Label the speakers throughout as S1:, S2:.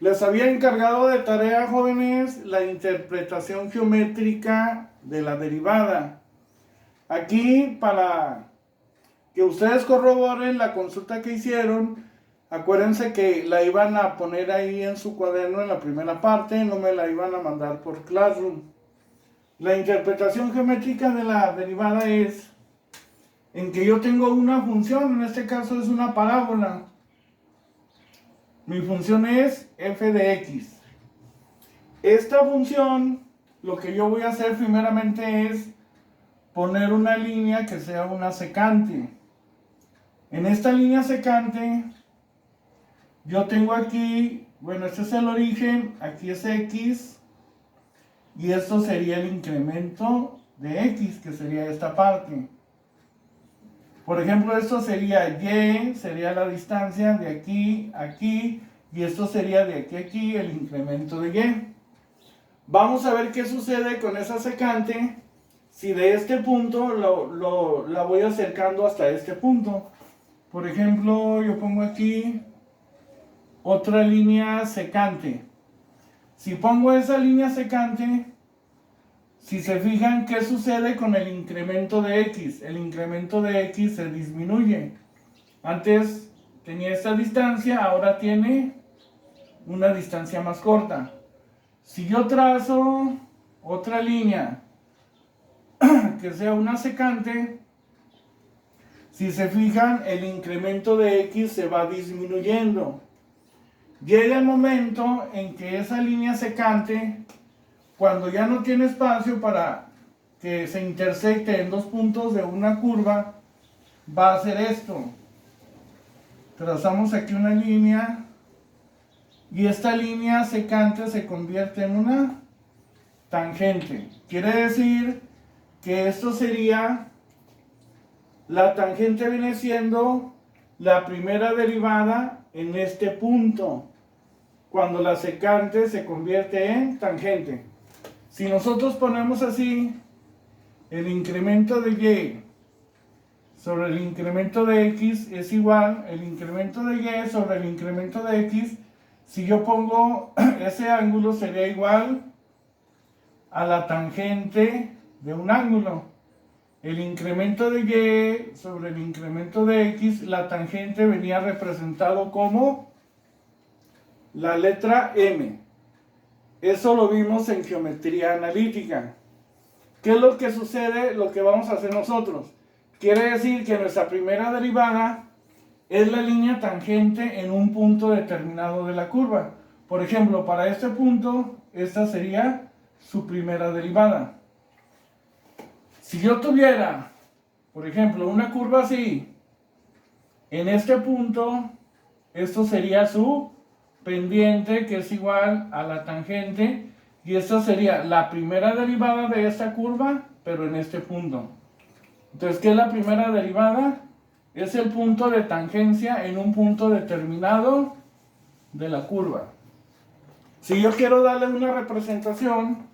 S1: Les había encargado de tarea, jóvenes, la interpretación geométrica de la derivada. Aquí, para que ustedes corroboren la consulta que hicieron, acuérdense que la iban a poner ahí en su cuaderno en la primera parte, no me la iban a mandar por Classroom. La interpretación geométrica de la derivada es en que yo tengo una función, en este caso es una parábola. Mi función es f de x. Esta función, lo que yo voy a hacer primeramente es poner una línea que sea una secante. En esta línea secante, yo tengo aquí, bueno, este es el origen, aquí es x, y esto sería el incremento de x, que sería esta parte. Por ejemplo, esto sería y, sería la distancia de aquí a aquí, y esto sería de aquí a aquí el incremento de y. Vamos a ver qué sucede con esa secante si de este punto la voy acercando hasta este punto. Por ejemplo, yo pongo aquí otra línea secante. Si pongo esa línea secante, si se fijan, ¿qué sucede con el incremento de x? El incremento de x se disminuye. Antes tenía esta distancia, ahora tiene una distancia más corta. Si yo trazo otra línea que sea una secante, si se fijan, el incremento de x se va disminuyendo. Llega el momento en que esa línea secante, cuando ya no tiene espacio para que se intersecte en dos puntos de una curva, va a hacer esto. Trazamos aquí una línea y esta línea secante se convierte en una tangente. Quiere decir que esto sería, la tangente viene siendo la primera derivada en este punto, cuando la secante se convierte en tangente. Si nosotros ponemos así, el incremento de y sobre el incremento de x es igual, el incremento de y sobre el incremento de x, si yo pongo ese ángulo sería igual a la tangente de un ángulo. El incremento de y sobre el incremento de x, la tangente venía representado como la letra m. Eso lo vimos en geometría analítica. ¿Qué es lo que sucede? Lo que vamos a hacer nosotros. Quiere decir que nuestra primera derivada es la línea tangente en un punto determinado de la curva. Por ejemplo, para este punto, esta sería su primera derivada. Si yo tuviera, por ejemplo, una curva así, en este punto, esto sería su pendiente, que es igual a la tangente, y esta sería la primera derivada de esta curva, pero en este punto. Entonces, ¿qué es la primera derivada? Es el punto de tangencia en un punto determinado de la curva. Si yo quiero darle una representación,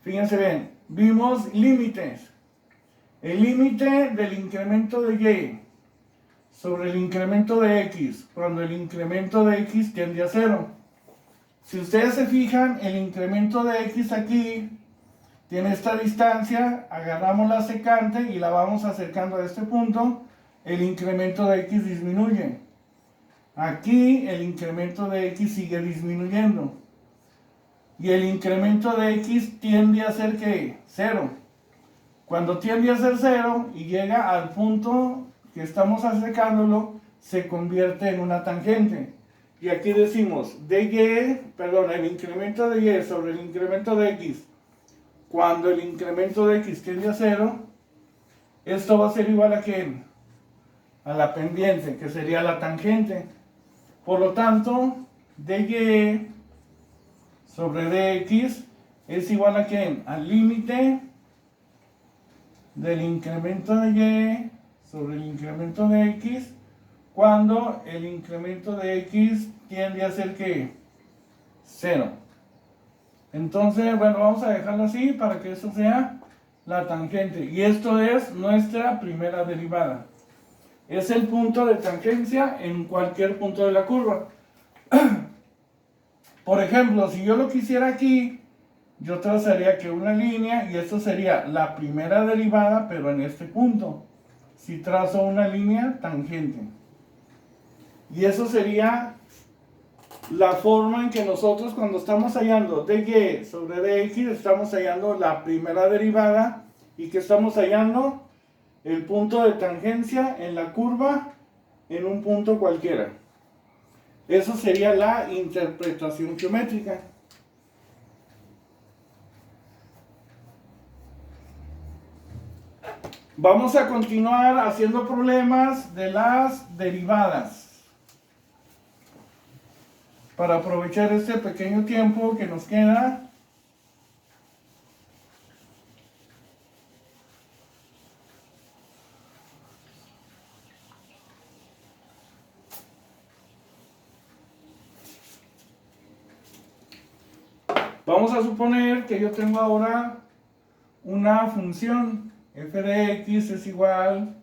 S1: fíjense bien, vimos límites. El límite del incremento de y sobre el incremento de x, cuando el incremento de x tiende a 0. Si ustedes se fijan, el incremento de x aquí tiene esta distancia, agarramos la secante y la vamos acercando a este punto, el incremento de x disminuye. Aquí el incremento de x sigue disminuyendo. Y el incremento de x tiende a ser ¿qué? 0. Cuando tiende a ser 0 y llega al punto que estamos acercándolo, se convierte en una tangente. Y aquí decimos el incremento de y sobre el incremento de x. Cuando el incremento de x tiende a 0, esto va a ser igual a ¿qué? A la pendiente, que sería la tangente. Por lo tanto, dy sobre dx es igual a ¿qué? Al límite del incremento de y sobre el incremento de x, cuando el incremento de x tiende a ser ¿qué? 0. Entonces, bueno, vamos a dejarlo así para que esto sea la tangente. Y esto es nuestra primera derivada. Es el punto de tangencia en cualquier punto de la curva. Por ejemplo, si yo lo quisiera aquí, yo trazaría aquí una línea y esto sería la primera derivada, pero en este punto. Si trazo una línea tangente. Y eso sería la forma en que nosotros cuando estamos hallando dy sobre dx, estamos hallando la primera derivada y que estamos hallando el punto de tangencia en la curva en un punto cualquiera. Eso sería la interpretación geométrica. Vamos a continuar haciendo problemas de las derivadas. Para aprovechar este pequeño tiempo que nos queda. Vamos a suponer que yo tengo ahora una función f de x es igual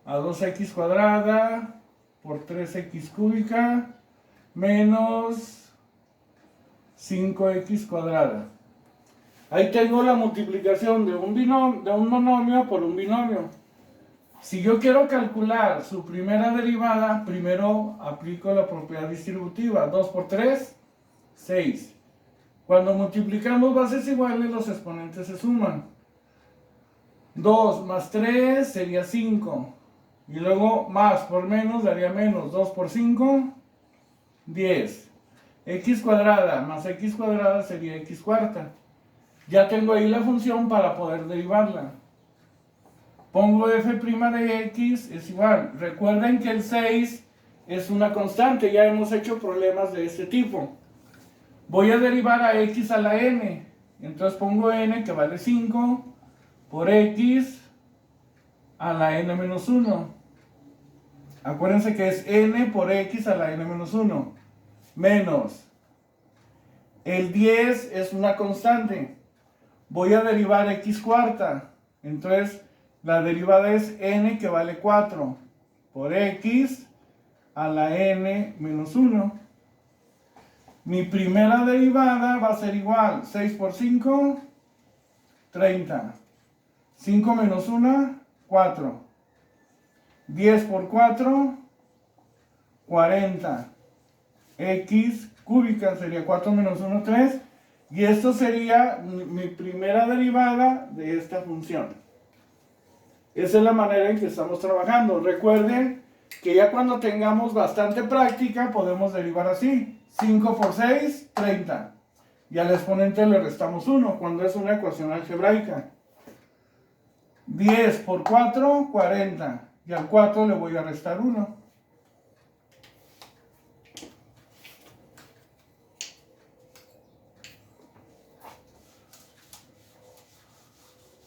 S1: a 2x cuadrada por 3x cúbica menos 5x cuadrada. Ahí tengo la multiplicación de un monomio por un binomio. Si yo quiero calcular su primera derivada, primero aplico la propiedad distributiva. 2 por 3, 6. Cuando multiplicamos bases iguales, los exponentes se suman. 2 más 3 sería 5. Y luego más por menos daría menos. 2 por 5, 10. X cuadrada más x cuadrada sería x cuarta. Ya tengo ahí la función para poder derivarla. Pongo f' de x es igual. Recuerden que el 6 es una constante. Ya hemos hecho problemas de este tipo. Voy a derivar a x a la n. Entonces pongo n que vale 5 por x a la n menos 1. Acuérdense que es n por x a la n menos 1. Menos. El 10 es una constante. Voy a derivar x cuarta. Entonces la derivada es n que vale 4 por x a la n menos 1. Mi primera derivada va a ser igual. 6 por 5, 30. 5 menos 1, 4. 10 por 4, 40. X cúbica sería 4 menos 1, 3. Y esto sería mi primera derivada de esta función. Esa es la manera en que estamos trabajando. Recuerden que ya cuando tengamos bastante práctica podemos derivar así. 5 por 6, 30. Y al exponente le restamos 1 cuando es una ecuación algebraica. 10 por 4, 40. Y al 4 le voy a restar 1.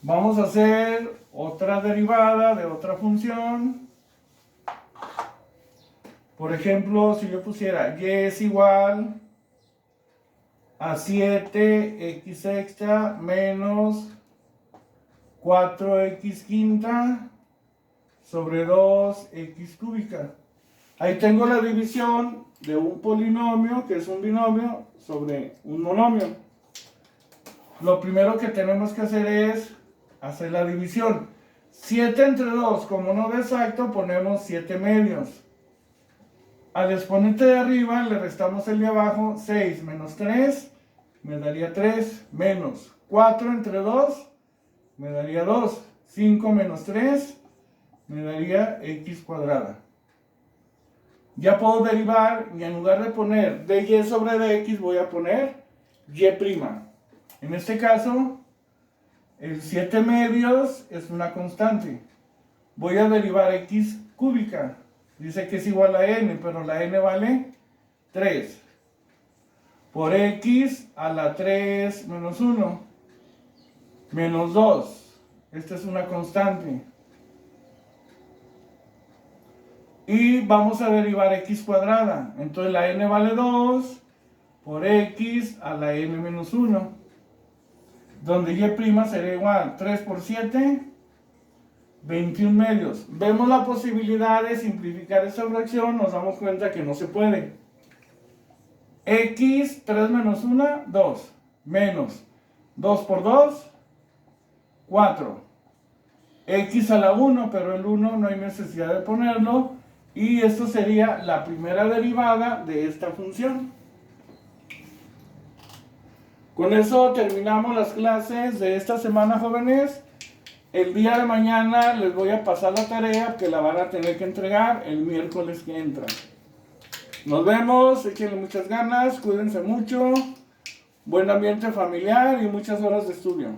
S1: Vamos a hacer otra derivada de otra función. Por ejemplo, si yo pusiera y es igual a 7x sexta menos 4x quinta sobre 2x cúbica. Ahí tengo la división de un polinomio, que es un binomio, sobre un monomio. Lo primero que tenemos que hacer es hacer la división. 7 entre 2, como no es exacto, ponemos 7 medios. Al exponente de arriba le restamos el de abajo. 6 menos 3 me daría 3, menos 4 entre 2 me daría 2. 5 menos 3 me daría x cuadrada. Ya puedo derivar y en lugar de poner dy sobre dx voy a poner y'. En este caso, el 7 medios es una constante. Voy a derivar x cúbica. Dice que es igual a n, pero la n vale 3. Por x a la 3 menos 1. Menos 2. Esta es una constante. Y vamos a derivar x cuadrada. Entonces la n vale 2 por x a la n menos 1. Donde y' será igual 3 por 7, 21 medios. Vemos la posibilidad de simplificar esta fracción, nos damos cuenta que no se puede. X, 3 menos 1, 2. Menos 2 por 2, 4. X a la 1, pero el 1 no hay necesidad de ponerlo. Y esto sería la primera derivada de esta función. Con eso terminamos las clases de esta semana, jóvenes. El día de mañana les voy a pasar la tarea que la van a tener que entregar el miércoles que entra. Nos vemos, échenle muchas ganas, cuídense mucho, buen ambiente familiar y muchas horas de estudio.